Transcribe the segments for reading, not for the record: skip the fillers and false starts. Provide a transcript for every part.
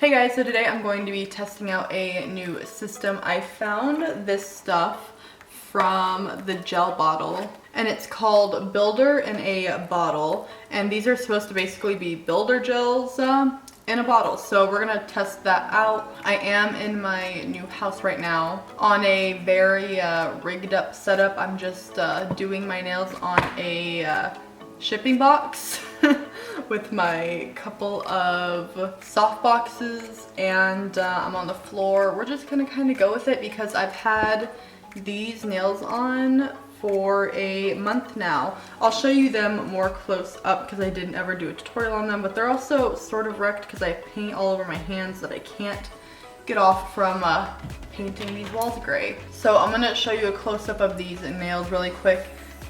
Hey guys, so today I'm going to be testing out a new system. I found this stuff from the gel bottle and it's called Builder in a Bottle, and these are supposed to basically be builder gels in a bottle. So we're gonna test that out. I am in my new house right now on a very rigged up setup. I'm just doing my nails on a shipping box with my couple of soft boxes, and I'm on the floor. We're just gonna kind of go with it because I've had these nails on for a month now. I'll show you them more close up because I didn't ever do a tutorial on them, but they're also sort of wrecked because I have paint all over my hands that I can't get off from painting these walls gray. So I'm gonna show you a close-up of these nails really quick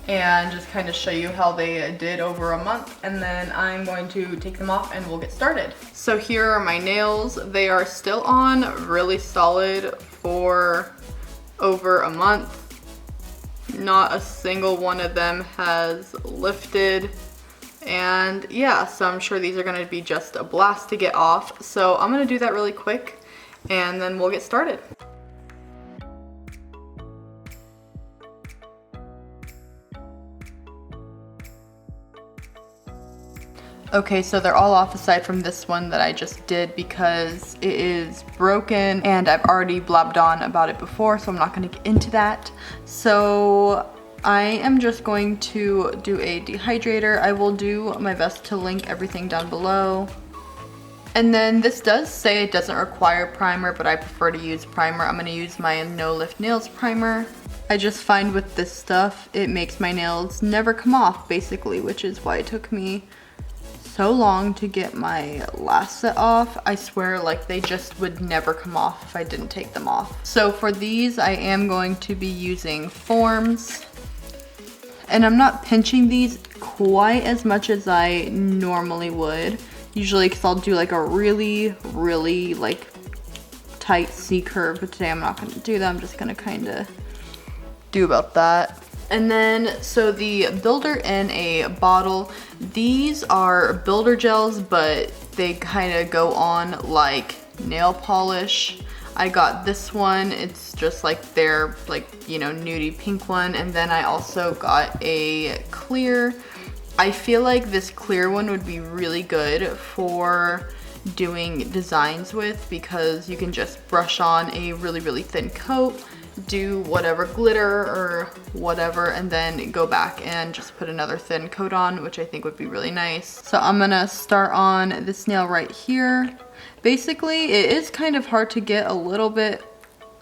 and just kind of show you how they did over a month, and then I'm going to take them off and we'll get started. So here are my nails. They are still on really solid for over a month. Not a single one of them has lifted, and yeah, so I'm sure these are going to be just a blast to get off. So I'm going to do that really quick and then we'll get started. Okay, so they're all off aside from this one that I just did because it is broken and I've already blabbed on about it before, so I'm not gonna get into that. So I am just going to do a dehydrator. I will do my best to link everything down below. And then this does say it doesn't require primer, but I prefer to use primer. I'm gonna use my No Lift Nails primer. I just find with this stuff, it makes my nails never come off basically, which is why it took me so long to get my last set off. I swear, like, they just would never come off if I didn't take them off. So for these, I am going to be using Forms, and I'm not pinching these quite as much as I normally would, usually, because I'll do like a really like tight C curve, but today I'm not going to do that. I'm just going to kind of do about that. And then, so the Builder in a Bottle, these are builder gels, but they kind of go on like nail polish. I got this one, it's just like their, like, you know, nudie pink one. And then I also got a clear. I feel like this clear one would be really good for doing designs with because you can just brush on a really thin coat, do whatever glitter or whatever, and then go back and just put another thin coat on, which I think would be really nice. So I'm gonna start on this nail right here. Basically, it is kind of hard to get a little bit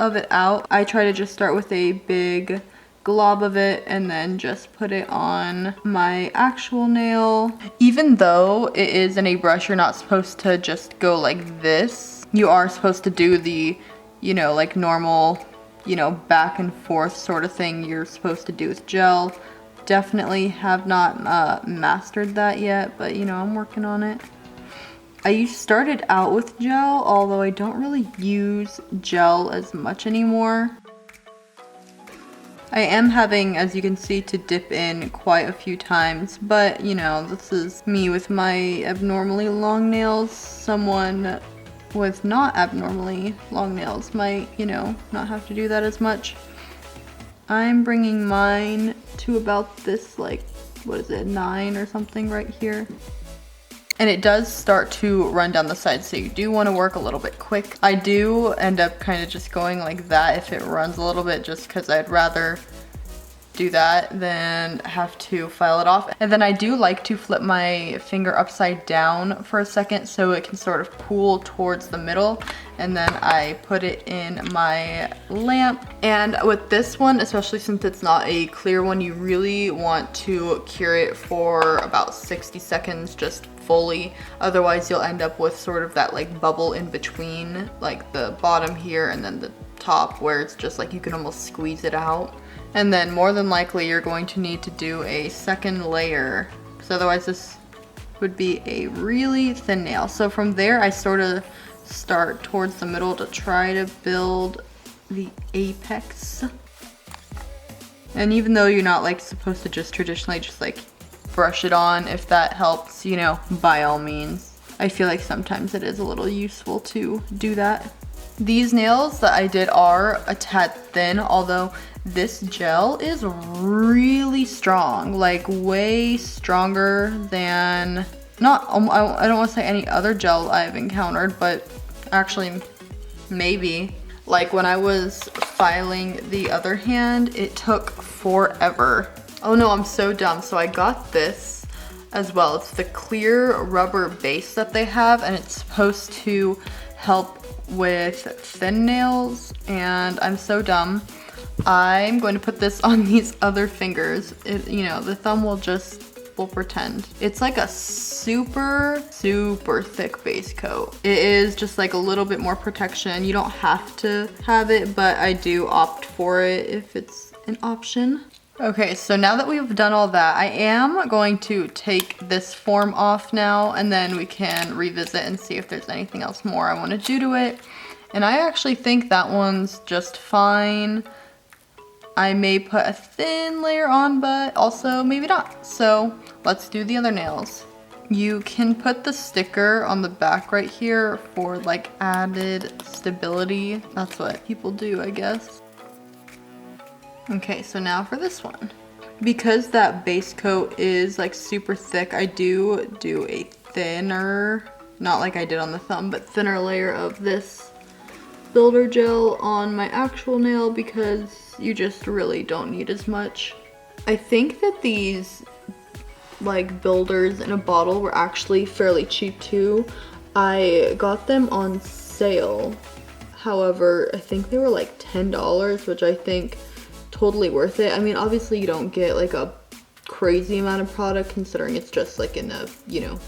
of it out. I try to just start with a big glob of it and then just put it on my actual nail. Even though it is in a brush, you're not supposed to just go like this. You are supposed to do the, you know, like normal, you know, back and forth sort of thing you're supposed to do with gel. Definitely have not mastered that yet, but you know, I'm working on it. I started out with gel, although I don't really use gel as much anymore. I am having, as you can see, to dip in quite a few times, but you know, this is me with my abnormally long nails. Someone with not abnormally long nails might, you know, not have to do that as much. I'm bringing mine to about this, like, what is it, 9 or something right here. And it does start to run down the side, so you do want to work a little bit quick. I do end up kind of just going like that if it runs a little bit, just because I'd rather do that than have to file it off. And then I do like to flip my finger upside down for a second so it can sort of pull towards the middle, and then I put it in my lamp. And with this one, especially since it's not a clear one, you really want to cure it for about 60 seconds just fully, otherwise you'll end up with sort of that like bubble in between like the bottom here and then the top, where it's just like you can almost squeeze it out. And then more than likely you're going to need to do a second layer, because otherwise this would be a really thin nail. So from there I sort of start towards the middle to try to build the apex. And even though you're not like supposed to just traditionally just like brush it on, if that helps, you know, by all means. I feel like sometimes it is a little useful to do that. These nails that I did are a tad thin, although this gel is really strong, like way stronger than, I don't want to say any other gel I've encountered, but actually maybe. Like when I was filing the other hand, it took forever. Oh no, I'm so dumb. So I got this as well. It's the clear rubber base that they have, and it's supposed to help with thin nails, and I'm so dumb. I'm going to put this on these other fingers. You know, the thumb will pretend. It's like a super thick base coat. It is just like a little bit more protection. You don't have to have it, but I do opt for it if it's an option. Okay, so now that we've done all that, I am going to take this form off now, and then we can revisit and see if there's anything else more I want to do to it. And I actually think that one's just fine. I may put a thin layer on, but also maybe not. So let's do the other nails. You can put the sticker on the back right here for like added stability. That's what people do, I guess. Okay, so now for this one. Because that base coat is like super thick, I do a thinner, not like I did on the thumb, but thinner layer of this builder gel on my actual nail because you just really don't need as much. I think that these like builders in a bottle were actually fairly cheap too. I got them on sale. However, I think they were like $10, which I think totally worth it. I mean, obviously you don't get like a crazy amount of product considering it's just like in a, you know,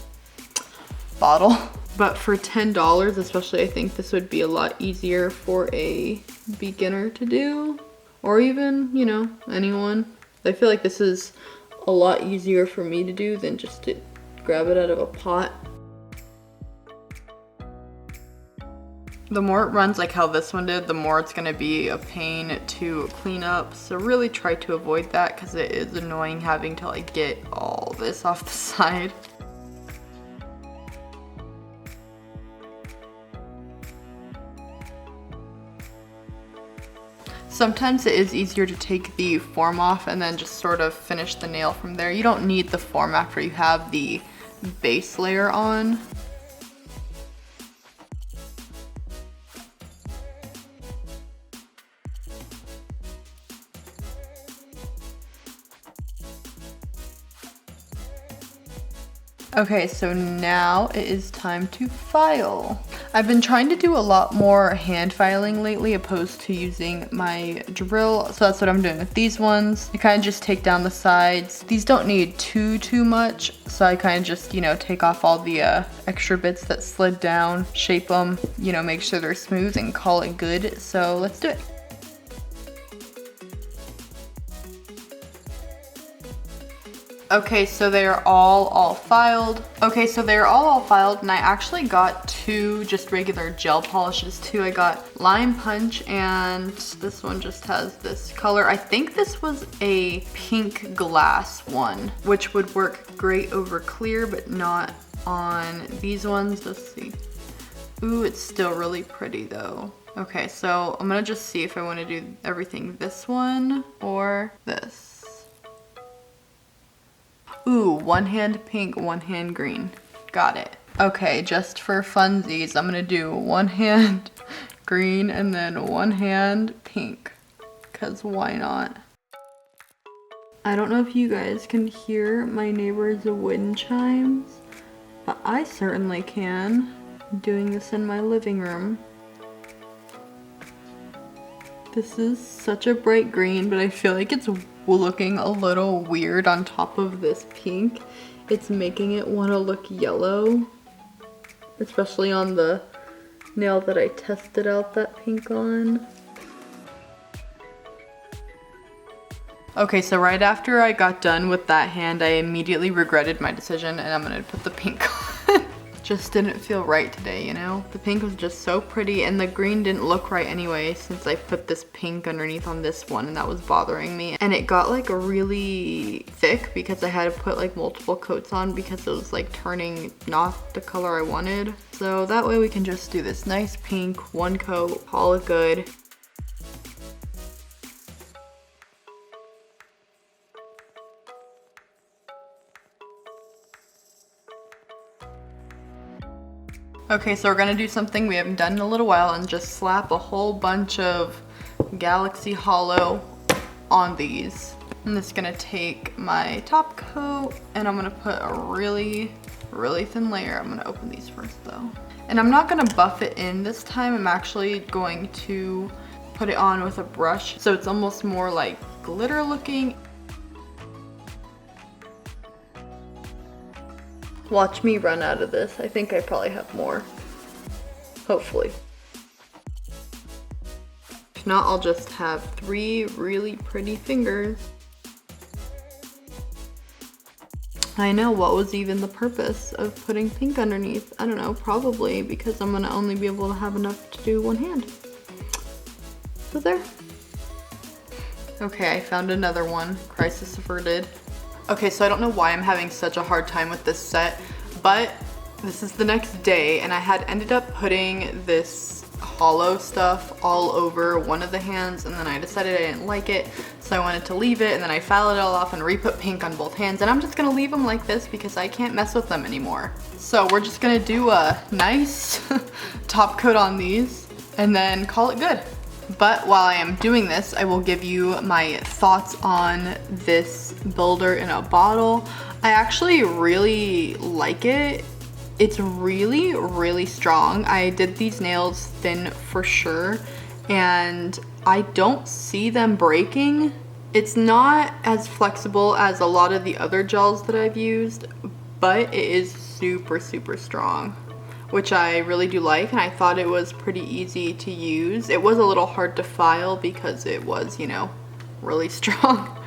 bottle. But for $10, especially, I think this would be a lot easier for a beginner to do, or even, you know, anyone. I feel like this is a lot easier for me to do than just to grab it out of a pot. The more it runs like how this one did, the more it's gonna be a pain to clean up. So really try to avoid that because it is annoying having to like get all this off the side. Sometimes it is easier to take the form off and then just sort of finish the nail from there. You don't need the form after you have the base layer on. Okay, so now it is time to file. I've been trying to do a lot more hand filing lately opposed to using my drill, so that's what I'm doing with these ones. I kind of just take down the sides. These don't need too much, so I kind of just, you know, take off all the extra bits that slid down, shape them, you know, make sure they're smooth and call it good. So let's do it. Okay, so they are all filed. Okay, so they're all filed, and I actually got two just regular gel polishes too. I got Lime Punch, and this one just has this color. I think this was a pink glass one, which would work great over clear, but not on these ones. Let's see. Ooh, it's still really pretty though. Okay, so I'm gonna just see if I want to do everything this one or this. Ooh, one hand pink, one hand green. Got it. Okay, just for funsies, I'm gonna do one hand green and then one hand pink, because why not? I don't know if you guys can hear my neighbor's wind chimes, but I certainly can. I'm doing this in my living room. This is such a bright green, but I feel like it's looking a little weird on top of this pink. It's making it want to look yellow, especially on the nail that I tested out that pink on. Okay, so right after I got done with that hand, I immediately regretted my decision, and I'm gonna put the pink on. just didn't feel right today, you know? The pink was just so pretty, and the green didn't look right anyway since I put this pink underneath on this one, and that was bothering me. And it got like really thick because I had to put like multiple coats on because it was like turning not the color I wanted. So that way we can just do this nice pink, one coat, call it good. Okay, so we're gonna do something we haven't done in a little while and just slap a whole bunch of Galaxy Hollow on these. I'm just gonna take my top coat and I'm gonna put a really thin layer. I'm gonna open these first though. And I'm not gonna buff it in this time. I'm actually going to put it on with a brush so it's almost more like glitter looking. Watch me run out of this. I think I probably have more. Hopefully. If not, I'll just have 3 really pretty fingers. I know, what was even the purpose of putting pink underneath? I don't know, probably because I'm gonna only be able to have enough to do one hand. So there. Okay, I found another one. Crisis averted. Okay, so I don't know why I'm having such a hard time with this set, but this is the next day and I had ended up putting this hollow stuff all over one of the hands, and then I decided I didn't like it, so I wanted to leave it, and then I filed it all off and re-put pink on both hands, and I'm just gonna leave them like this because I can't mess with them anymore. So we're just gonna do a nice top coat on these and then call it good. But while I am doing this, I will give you my thoughts on this builder in a bottle. I actually really like it. It's really strong. I did these nails thin for sure, and I don't see them breaking. It's not as flexible as a lot of the other gels that I've used, but it is super strong, which I really do like, and I thought it was pretty easy to use. It was a little hard to file because it was, you know, really strong.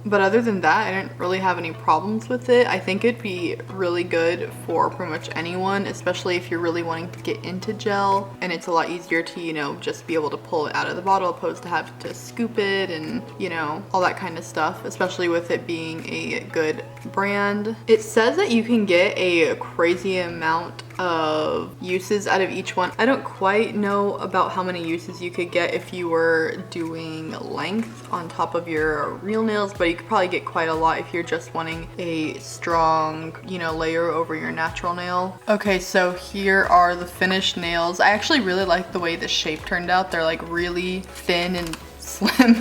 But other than that, I didn't really have any problems with it. I think it'd be really good for pretty much anyone, especially if you're really wanting to get into gel, and it's a lot easier to, you know, just be able to pull it out of the bottle opposed to have to scoop it and, you know, all that kind of stuff, especially with it being a good brand. It says that you can get a crazy amount of uses out of each one. I don't quite know about how many uses you could get if you were doing length on top of your real nails, but you could probably get quite a lot if you're just wanting a strong, you know, layer over your natural nail. Okay, so here are the finished nails. I actually really like the way the shape turned out. They're like really thin and slim.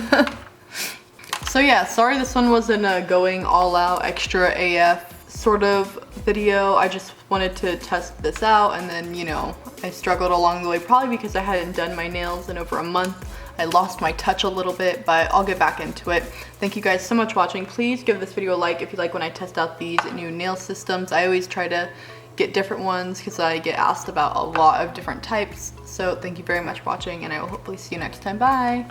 So yeah, sorry this one wasn't a going all out extra AF sort of video. I just wanted to test this out, and then, you know, I struggled along the way probably because I hadn't done my nails in over a month. I lost my touch a little bit, but I'll get back into it. Thank you guys so much for watching. Please give this video a like if you like when I test out these new nail systems. I always try to get different ones because I get asked about a lot of different types. So thank you very much for watching, and I will hopefully see you next time. Bye!